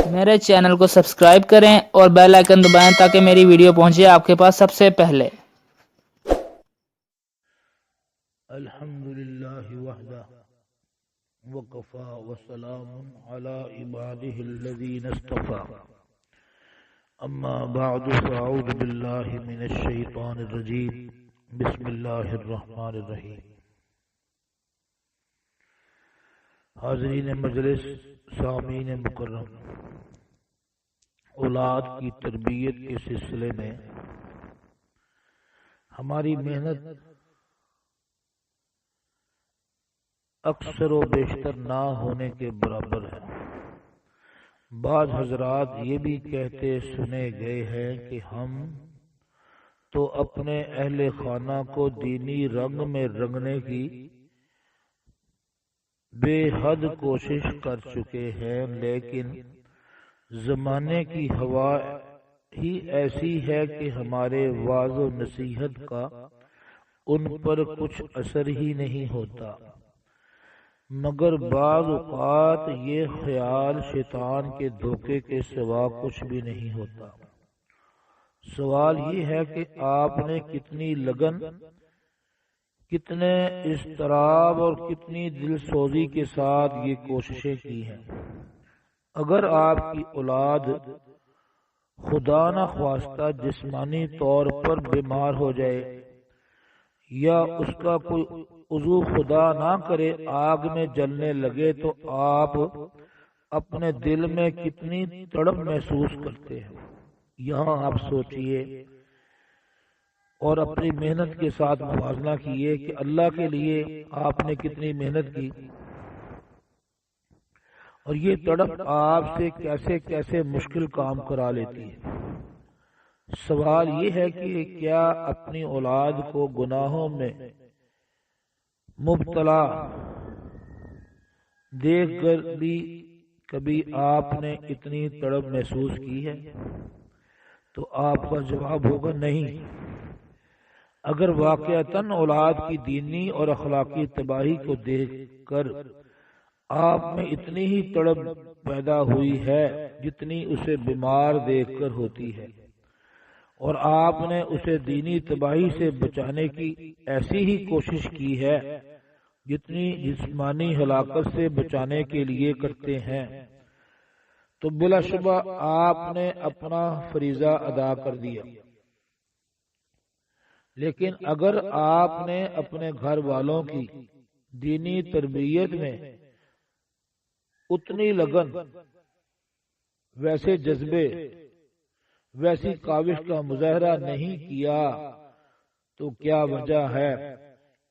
میرے چینل کو سبسکرائب کریں اور بیل آئیکن دبائیں تاکہ میری ویڈیو پہنچے آپ کے پاس سب سے پہلے۔ الحمد للہ وحدہ وکفا وسلام علی عباده الذین اصطفى اما بعد فاعوذ باللہ من الشیطان الرجیم بسم اللہ الرحمن الرحیم۔ حاضرین مجلس، سامعین مکرم، اولاد کی تربیت کے سلسلے میں ہماری محنت اکثر و بیشتر نہ ہونے کے برابر ہے۔ بعض حضرات یہ بھی کہتے سنے گئے ہیں کہ ہم تو اپنے اہل خانہ کو دینی رنگ میں رنگنے کی بے حد کوشش کر چکے ہیں، لیکن زمانے کی ہوا ہی ایسی ہے کہ ہمارے وعظ و نصیحت کا ان پر کچھ اثر ہی نہیں ہوتا، مگر بعض اوقات یہ خیال شیطان کے دھوکے کے سوا کچھ بھی نہیں ہوتا۔ سوال یہ ہے کہ آپ نے کتنی لگن، کتنے اضطراب اور کتنی دل سوزی کے ساتھ یہ کوششیں کی ہیں۔ اگر آپ کی اولاد خدا نخواستہ جسمانی طور پر بیمار ہو جائے یا اس کا کوئی عضو خدا نہ کرے آگ میں جلنے لگے تو آپ اپنے دل میں کتنی تڑپ محسوس کرتے ہیں۔ یہاں آپ سوچئے اور اپنی محنت کے ساتھ موازنہ کیے کہ اللہ کے لیے آپ نے کتنی محنت کی، اور یہ تڑپ آپ سے کیسے کیسے مشکل کام کرا لیتی ہے۔ سوال یہ ہے کہ کیا اپنی اولاد کو گناہوں میں مبتلا دیکھ کر بھی کبھی آپ نے اتنی تڑپ محسوس کی ہے؟ تو آپ کا جواب ہوگا نہیں۔ اگر واقعتاً اولاد کی دینی اور اخلاقی تباہی کو دیکھ کر آپ میں اتنی ہی تڑپ پیدا ہوئی ہے جتنی اسے بیمار دیکھ کر ہوتی ہے، اور آپ نے اسے دینی تباہی سے بچانے کی ایسی ہی کوشش کی ہے جتنی جسمانی ہلاکت سے بچانے کے لیے کرتے ہیں، تو بلا شبہ آپ نے اپنا فریضہ ادا کر دیا۔ لیکن اگر آپ نے اپنے گھر والوں کی دینی تربیت میں اتنی لگن، ویسے جذبے، ویسی کاوش کا مظاہرہ نہیں کیا تو کیا وجہ ہے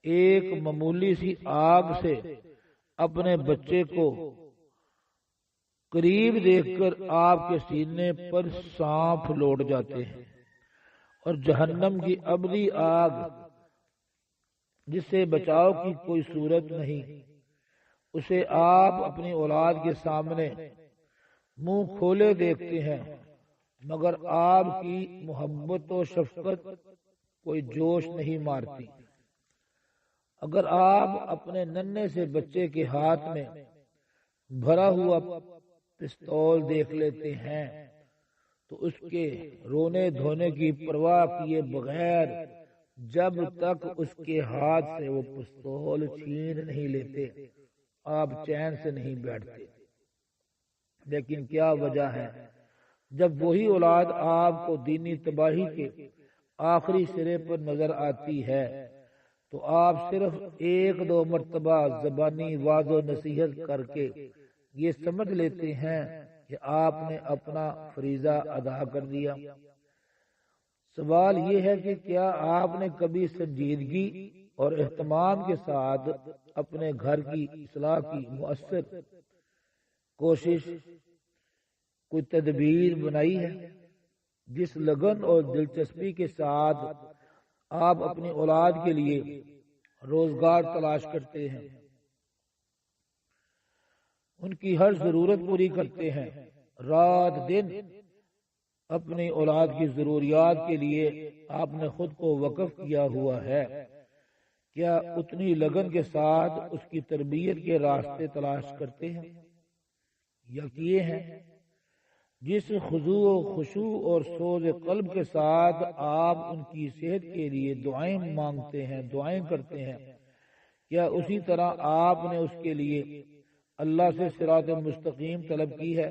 ایک معمولی سی آگ سے اپنے بچے کو قریب دیکھ کر آپ کے سینے پر سانپ لوٹ جاتے ہیں، اور جہنم کی ابدی آگ جس سے بچاؤ کی کوئی صورت نہیں، اسے آپ اپنی اولاد کے سامنے منہ کھولے دیکھتے ہیں، مگر آپ کی محبت و شفقت کوئی جوش نہیں مارتی۔ اگر آپ اپنے ننھے سے بچے کے ہاتھ میں بھرا ہوا پستول دیکھ لیتے ہیں تو اس کے رونے دھونے کی پرواہ کیے بغیر جب تک اس کے ہاتھ سے وہ پستول چھین نہیں لیتے آپ چین سے نہیں بیٹھتے۔ لیکن کیا وجہ ہے جب وہی اولاد آپ کو دینی تباہی کے آخری سرے پر نظر آتی ہے تو آپ صرف ایک دو مرتبہ زبانی وعظ و نصیحت کر کے یہ سمجھ لیتے ہیں کہ آپ نے اپنا فریضہ ادا کر دیا۔ سوال یہ ہے کہ کیا آپ نے کبھی سنجیدگی اور اہتمام کے ساتھ اپنے گھر کی اصلاح کی مؤثر کوشش، کوئی تدبیر بنائی ہے؟ جس لگن اور دلچسپی کے ساتھ آپ اپنی اولاد کے لیے روزگار تلاش کرتے ہیں، ان کی ہر ضرورت پوری کرتے ہیں، رات دن اپنی اولاد کی ضروریات کے لیے آپ نے خود کو وقف کیا ہوا ہے، کیا اتنی لگن کے ساتھ اس کی تربیت کے راستے تلاش کرتے ہیں یا کیے ہیں؟ جس خضوع و خشوع اور سوز قلب کے ساتھ آپ ان کی صحت کے لیے دعائیں مانگتے ہیں، دعائیں کرتے ہیں، کیا اسی طرح آپ نے اس کے لیے اللہ سے صراط مستقیم طلب کی ہے؟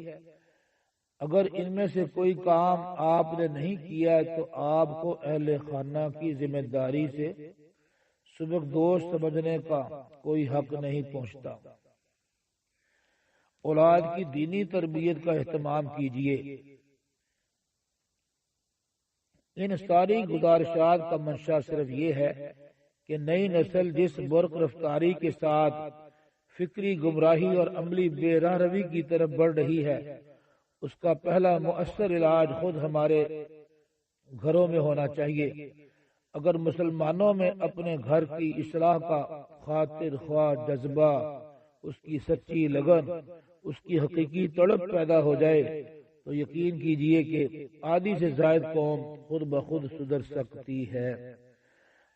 اگر ان میں سے کوئی کام آپ نے نہیں کیا تو آپ کو اہل خانہ کی ذمہ داری سے سبک دوش سمجھنے کا کوئی حق نہیں پہنچتا۔ اولاد کی دینی تربیت کا اہتمام کیجیے۔ ان ساری گزارشات کا منشا صرف یہ ہے کہ نئی نسل جس برق رفتاری کے ساتھ فکری گمراہی اور عملی بے راہ روی کی طرف بڑھ رہی ہے، اس کا پہلا مؤثر علاج خود ہمارے گھروں میں ہونا چاہیے۔ اگر مسلمانوں میں اپنے گھر کی اصلاح کا خاطر خواہ جذبہ، اس کی سچی لگن، اس کی حقیقی تڑپ پیدا ہو جائے تو یقین کیجئے کہ آدھی سے زائد قوم خود بخود سدھر سکتی ہے۔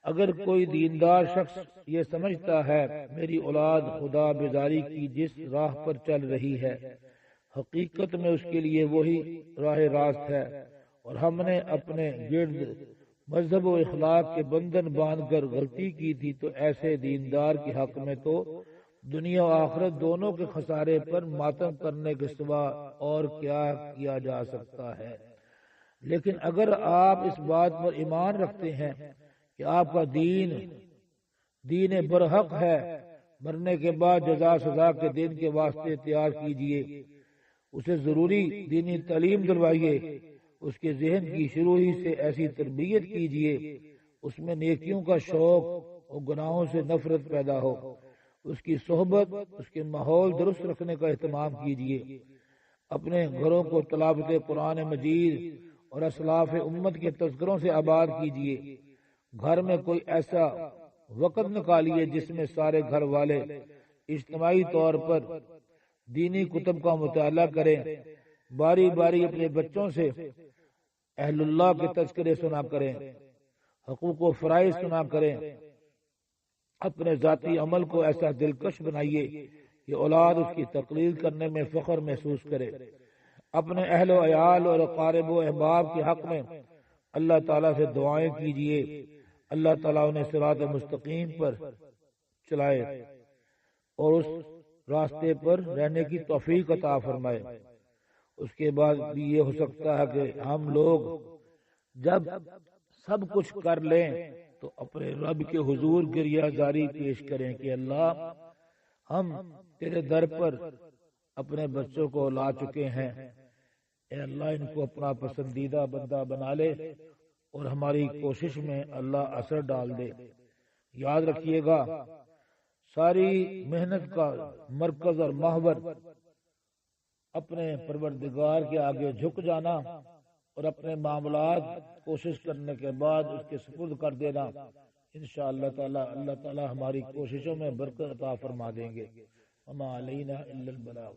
اگر کوئی دیندار شخص یہ سمجھتا ہے میری اولاد خدا بیزاری کی جس راہ پر چل رہی ہے، حقیقت میں اس کے لیے وہی راہ راست ہے، اور ہم نے اپنے گرد مذہب و اخلاق کے بندھن باندھ کر غلطی کی تھی، تو ایسے دیندار کے حق میں تو دنیا و آخرت دونوں کے خسارے پر ماتم کرنے کے سوا اور کیا کیا جا سکتا ہے۔ لیکن اگر آپ اس بات پر ایمان رکھتے ہیں کہ آپ کا دین برحق ہے، مرنے کے بعد جزا سزا کے دن کے واسطے تیار کیجئے، اسے ضروری دینی تعلیم دلوائیے، اس کے ذہن کی شروع ہی سے ایسی تربیت کیجئے اس میں نیکیوں کا شوق اور گناہوں سے نفرت پیدا ہو، اس کی صحبت، اس کے ماحول درست رکھنے کا اہتمام کیجئے، اپنے گھروں کو تلاوت قرآن مجید اور اسلاف امت کے تذکروں سے آباد کیجئے۔ گھر میں کوئی ایسا وقت نکالیے جس میں سارے گھر والے اجتماعی طور پر دینی کتب کا مطالعہ کریں، باری باری اپنے بچوں سے اہل اللہ کے تذکرے سنا کریں، حقوق و فرائض سنا کریں، اپنے ذاتی عمل کو ایسا دلکش بنائیے کہ اولاد اس کی تقلید کرنے میں فخر محسوس کرے۔ اپنے اہل و عیال اور اقارب و احباب کے حق میں اللہ تعالیٰ سے دعائیں کیجئے، اللہ تعالیٰ انہیں صراط مستقیم پر چلائے اور اس راستے پر رہنے کی توفیق عطا فرمائے۔ اس کے بعد بھی یہ ہو سکتا ہے کہ ہم لوگ جب سب کچھ کر لیں تو اپنے رب کے حضور گریہ زاری پیش کریں کہ اللہ ہم تیرے در پر اپنے بچوں کو لا چکے ہیں، اے اللہ ان کو اپنا پسندیدہ بندہ بنا لے اور ہماری کوشش میں اللہ اثر ڈال دے۔ یاد رکھیے گا ساری محنت کا مرکز اور محور اپنے پروردگار کے آگے جھک جانا اور اپنے معاملات کوشش کرنے کے بعد اس کے سپرد کر دینا، انشاءاللہ تعالی اللہ تعالی ہماری کوششوں میں برکت عطا فرما دیں گے۔ وما علینا الا البلاغ۔